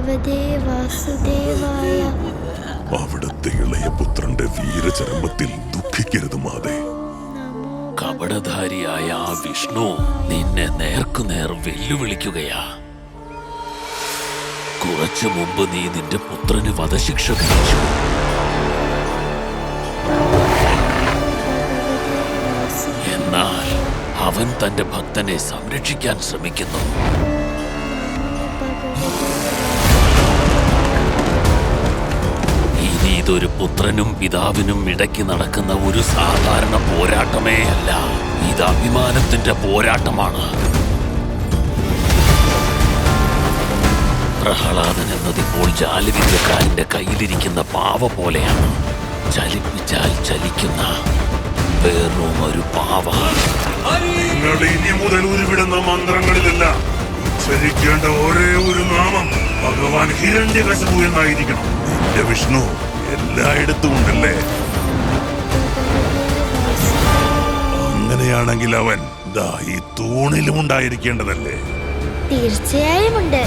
ഭഗവതേ വാസുദേവായ. അവിടുത്തെ ഇളയ പുത്രന്റെ വീരചരമത്തിൽ ദുഃഖിക്കരുത് മാതേ. കപടധാരിയായ ആ വിഷ്ണു നിന്നെ നേർക്കുനേർ വെല്ലുവിളിക്കുകയാ. കുറച്ചു മുമ്പ് നീ നിന്റെ പുത്രന് വധശിക്ഷ വിധിച്ചു. എന്നാൽ അവൻ തന്റെ ഭക്തനെ സംരക്ഷിക്കാൻ ശ്രമിക്കുന്നു. ഇനി ഇതൊരു പുത്രനും പിതാവിനും ഇടയ്ക്ക് നടക്കുന്ന ഒരു സാധാരണ പോരാട്ടമേ അല്ല. ഇത് അഭിമാനത്തിന്റെ പോരാട്ടമാണ്. പ്രഹ്ലാദൻ എന്നതിപ്പോൾ ജാലവിദ്യക്കാരന്റെ കയ്യിലിരിക്കുന്ന പാവ പോലെയാണ്. ചലിപ്പിച്ചാൽ ചലിക്കുന്ന വെറും ഒരു പാവ. നിങ്ങളുടെ ഇനി മുതൽ ഉരുവിടുന്ന മന്ത്രങ്ങളിലല്ല ഉച്ചരിക്കേണ്ട ഒരേ ഒരു നാമം ഭഗവാൻ ഹിരണ്യകശിപു എന്നായിരിക്കണം. നിന്റെ വിഷ്ണു എല്ലായിടത്തും ഉണ്ടല്ലേ? അങ്ങനെയാണെങ്കിൽ അവൻ ദാ ഈ തൂണിലും ഉണ്ടായിരിക്കേണ്ടതല്ലേ? തീർച്ചയായും ഉണ്ട്.